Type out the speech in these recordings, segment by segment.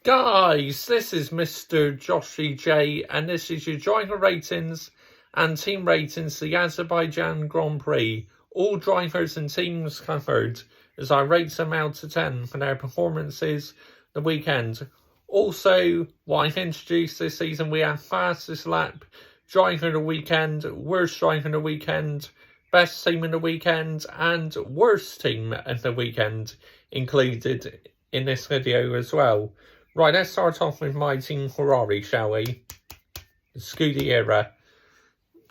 Guys, this is Mr. Joshy J, and this is your driver ratings and team ratings for the Azerbaijan Grand Prix. All drivers and teams covered as I rate them out of 10 for their performances the weekend. Also, what I've introduced this season, we have fastest lap, driver of the weekend, worst driver of the weekend, best team of the weekend, and worst team of the weekend included in this video as well. Right, let's start off with my team Ferrari, shall we? Scuderia.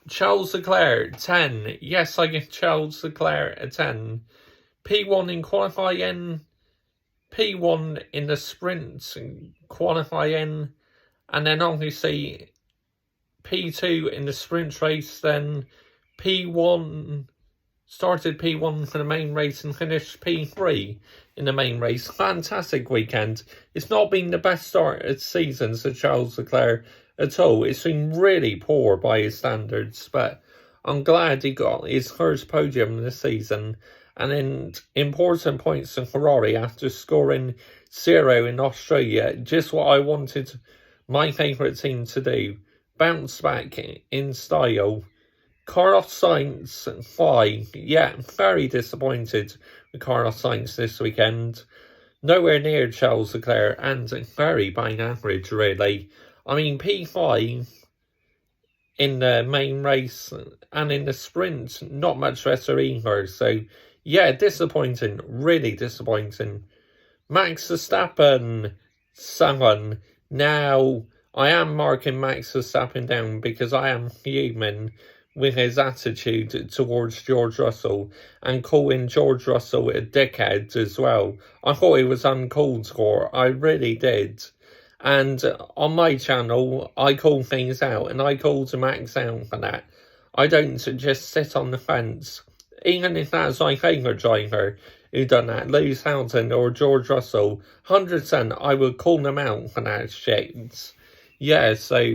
Charles Leclerc, 10. Yes, I give Charles Leclerc a 10. P1 in qualifying, P1 in the sprint qualifying, and then obviously P2 in the sprint race, then P1, started P1 for the main race and finished P3 in the main race. Fantastic weekend. It's not been the best start of the season for Charles Leclerc at all. It's been really poor by his standards, but I'm glad he got his first podium this season and in important points in Ferrari after scoring 0 in Australia. Just what I wanted my favourite team to do. Bounce back in style. Carlos Sainz, 5. Yeah, very disappointed with Carlos Sainz this weekend. Nowhere near Charles Leclerc and very bang average, really. I mean, P5 in the main race and in the sprint, not much better either. So, yeah, disappointing. Really disappointing. Max Verstappen, 7. Now, I am marking Max Verstappen down because I am human with his attitude towards George Russell and calling George Russell a dickhead as well. I thought it was uncalled for, I really did. And on my channel, I call things out, and I call to Max out for that. I don't just sit on the fence. Even if that's my favourite driver who done that, Lewis Hamilton or George Russell, 100% I would call them out for that shit. Yeah, so,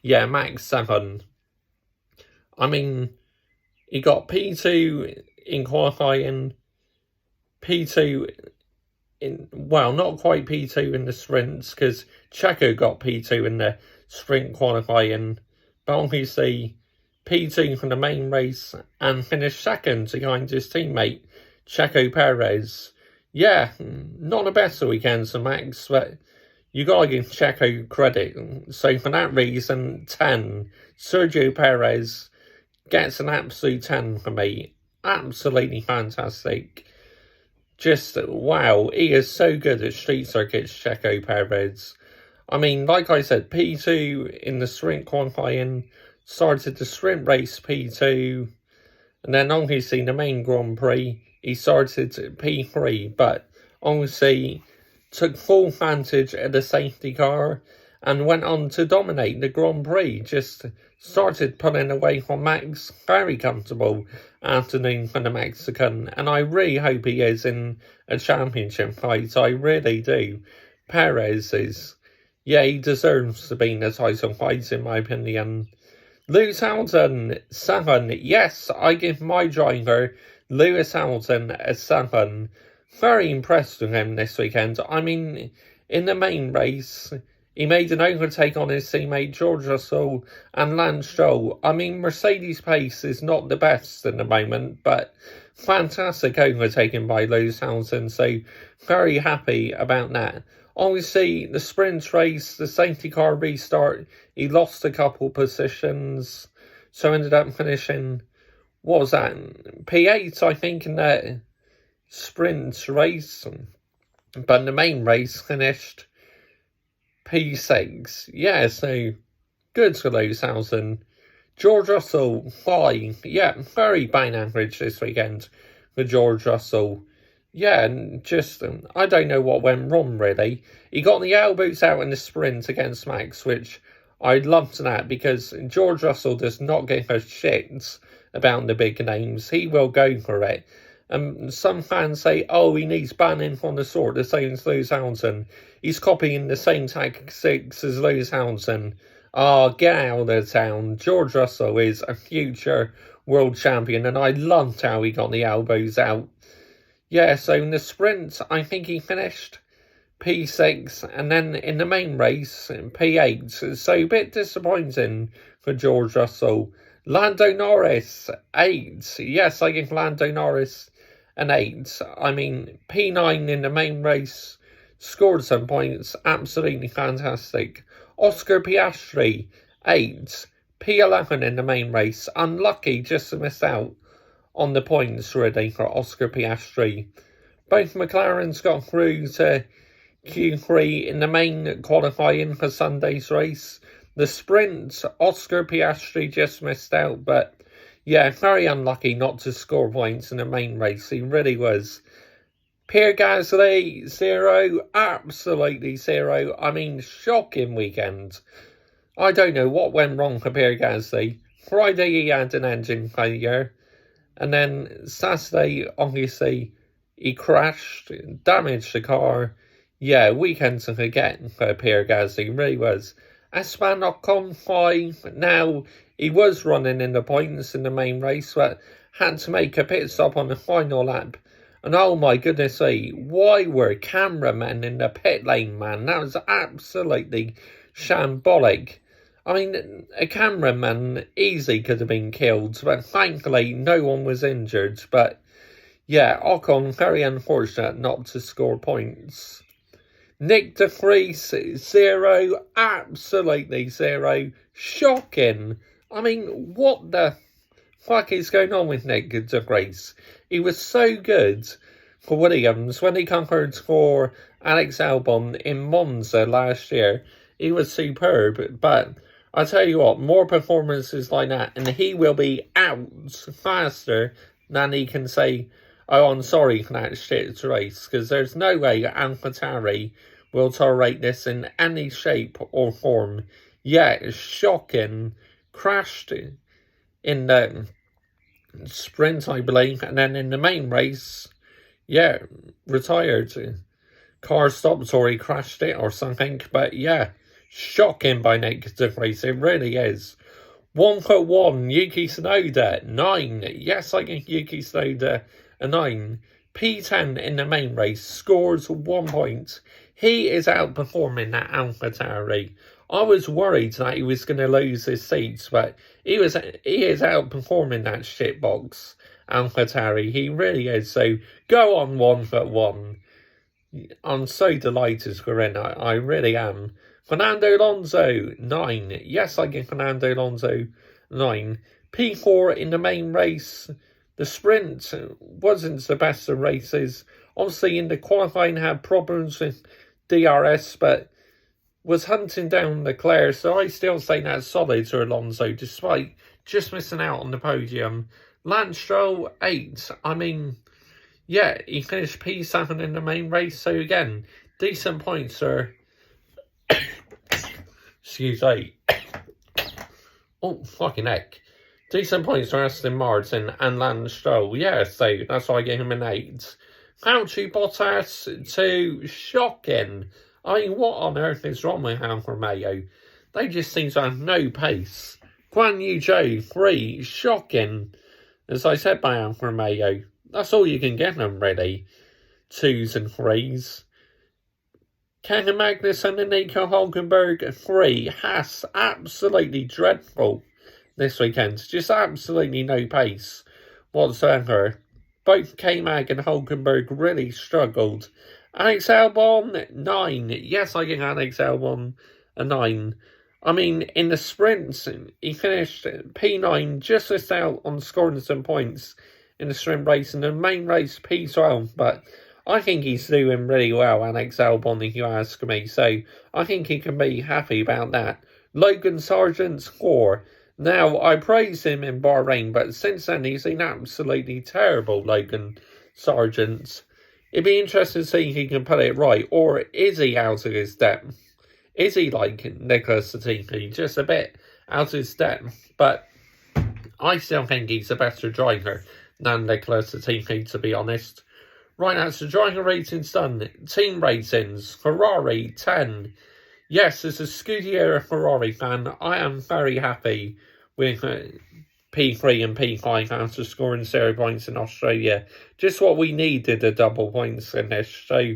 yeah, Max 7. I mean, he got P2 in qualifying, P2 in, well, not quite P2 in the sprints, because Checo got P2 in the sprint qualifying, but obviously P2 for the main race and finished second behind his teammate, Sergio Perez. Yeah, not the best of weekends for Max, but you gotta give Checo credit. So for that reason, 10. Sergio Perez gets an absolute 10 for me. Absolutely fantastic. Just, wow, he is so good at street circuits, Checo Perez. I mean, like I said, P2 in the sprint qualifying, started the sprint race P2, and then obviously the main Grand Prix, he started P3, but obviously took full advantage of the safety car and went on to dominate the Grand Prix. Just started pulling away from Max. Very comfortable afternoon for the Mexican, and I really hope he is in a championship fight. I really do. Perez is, yeah, he deserves to be in the title fight in my opinion. Lewis Hamilton, 7. Yes, I give my driver, Lewis Hamilton, a 7. Very impressed with him this weekend. I mean, in the main race, he made an overtake on his teammate George Russell and Lance Stroll. I mean, Mercedes' pace is not the best at the moment, but fantastic overtaking by Lewis Hamilton, so very happy about that. Obviously, the sprint race, the safety car restart, he lost a couple positions, so ended up finishing, what was that, P8, I think, in that sprint race, but in the main race finished P6. Yeah, so good for Lewis Hamilton. George Russell, 5. Yeah, very bang average this weekend for George Russell. Yeah, and just, I don't know what went wrong, really. He got the elbows out in the sprint against Max, which I loved that, because George Russell does not give a shit about the big names. He will go for it. Some fans say, oh, he needs banning from the sort, the same as Lewis Hamilton. He's copying the same tactics as Lewis Hamilton. Oh, get out of the town. George Russell is a future world champion, and I loved how he got the elbows out. Yeah, so in the sprint, I think he finished P6, and then in the main race, P8. So a bit disappointing for George Russell. Lando Norris, 8. Yes, I give Lando Norris an 8. I mean, P9 in the main race, scored some points, absolutely fantastic. Oscar Piastri, 8. P11 in the main race, unlucky just to miss out on the points really for Oscar Piastri. Both McLarens got through to Q3 in the main qualifying for Sunday's race. The sprint, Oscar Piastri just missed out, but yeah, very unlucky not to score points in the main race. He really was. Pierre Gasly, 0, absolutely 0. I mean, shocking weekend. I don't know what went wrong for Pierre Gasly. Friday he had an engine failure, and then Saturday, obviously, he crashed, damaged the car. Yeah, weekend to forget for Pierre Gasly, really was. Esteban Ocon 5. Now, he was running in the points in the main race, but had to make a pit stop on the final lap. And oh my goodness me, why were cameramen in the pit lane, man? That was absolutely shambolic. I mean, a cameraman easily could have been killed, but thankfully no one was injured. But yeah, Ocon, very unfortunate not to score points. Nick De Vries, 0, absolutely 0. Shocking. I mean, what the fuck is going on with Nick De Vries? He was so good for Williams when he conquered for Alex Albon in Monza last year. He was superb, but I tell you what, more performances like that, and he will be out faster than he can say, oh, I'm sorry for that shit race, because there's no way Alpha Tauri will tolerate this in any shape or form. Yeah, it's shocking. Crashed in the sprint, I believe, and then in the main race, yeah, retired. Car stopped or he crashed it or something, but yeah, shocking by Nick De Vries, it really is. 1-1, Yuki Tsunoda, 9. Yes, I give Yuki Tsunoda a 9. P10 in the main race, scores 1 point. He is outperforming that Alpha Tauri. I was worried that he was going to lose his seats, but he is outperforming that shitbox Alpha Tauri. He really is. So go on 1-1. I'm so delighted for him. I really am. Fernando Alonso, 9. Yes, I give Fernando Alonso 9. P4 in the main race. The sprint wasn't the best of races. Obviously, in the qualifying, had problems with DRS, but was hunting down Leclerc. So I still say that's solid for Alonso, despite just missing out on the podium. Lance Stroll, 8. I mean, yeah, he finished P7 in the main race. So again, decent points, sir. Excuse me. Oh, fucking heck. Decent points for Aston Martin and Lance Stroll. Yeah, so that's why I gave him an 8. Valtteri Bottas, 2. Shocking. I mean, what on earth is wrong with Alfa Romeo? They just seem to have no pace. Guan Yu Zhou, 3. Shocking. As I said by Alfa Romeo, that's all you can get them, really. 2s and 3s. Kevin Magnussen and Nico Hulkenberg, 3. Haas, absolutely dreadful this weekend. Just absolutely no pace whatsoever. Both K-Mag and Hulkenberg really struggled. Alex Albon, 9. Yes, I give Alex Albon a 9. I mean, in the sprints, he finished P9, just missed out on scoring some points in the sprint race. In the main race, P12, but I think he's doing really well, Alex Albon, if you ask me. So I think he can be happy about that. Logan Sargent's 4. Now, I praised him in Bahrain, but since then he's been absolutely terrible, Logan Sargent. It'd be interesting to see if he can put it right, or is he out of his depth? Is he like Nicholas Latifi, just a bit out of his depth? But I still think he's a better driver than Nicholas Latifi, to be honest. Right, that's the driver ratings done. Team ratings, Ferrari, 10. Yes, as a Scuderia Ferrari fan, I am very happy with P3 and P5 after scoring 0 points in Australia. Just what we needed, a double points finish. So,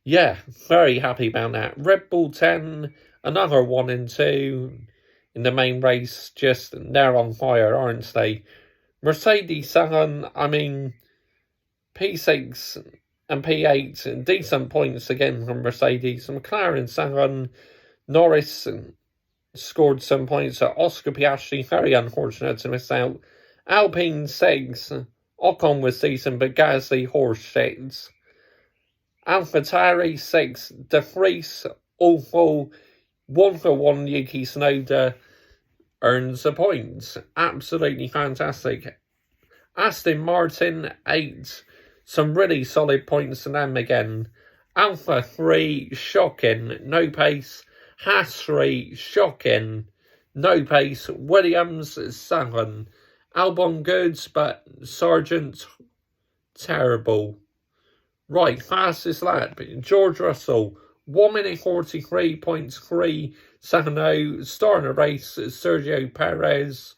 Yeah, very happy about that. Red Bull 10, another 1 and 2 in the main race. Just they're on fire, aren't they? Mercedes 7, I mean, P6 and P8, decent points again from Mercedes. McLaren 7, Norris scored some points. Oscar Piastri, very unfortunate to miss out. Alpine 6, Ocon was decent, but Gasly horse shit. Alpha Tauri 6, De Vries awful. 1-for-1 Yuki Tsunoda earns a point. Absolutely fantastic. Aston Martin 8, some really solid points to them again. Alpha 3, shocking, no pace. Haas 3, shocking, no pace. Williams 7, Albon goods, but Sargent terrible. Right, fastest lap, George Russell, 1 minute 43.370, starting a race, Sergio Perez.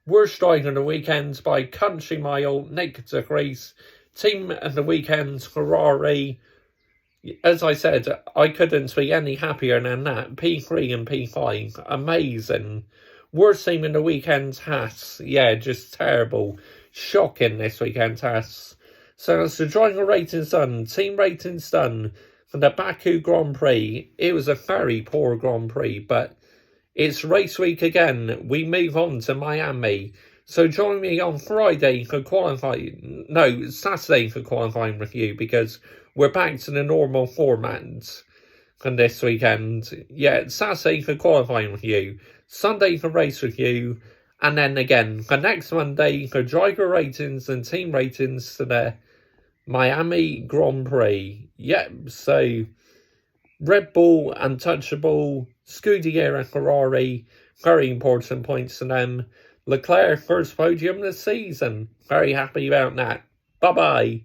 Worst driver of the weekend by country mile, Nick De Vries. Team of the weekend, Ferrari. As I said, I couldn't be any happier than that. P3 and P5, amazing. Worst team in the weekend, Haas. Yeah, just terrible. Shocking this weekend, Haas. So it's the driver ratings done, team ratings done for the Baku Grand Prix. It was a very poor Grand Prix, but it's race week again. We move on to Miami. So join me on Friday for qualifying. No, Saturday for qualifying review, because we're back to the normal format from this weekend. Yeah, Saturday for qualifying review, Sunday for race review, and then again for next Monday for driver ratings and team ratings to the Miami Grand Prix. Yep, so Red Bull, untouchable. Scuderia Ferrari, very important points to them. Leclerc, first podium this season. Very happy about that. Bye-bye.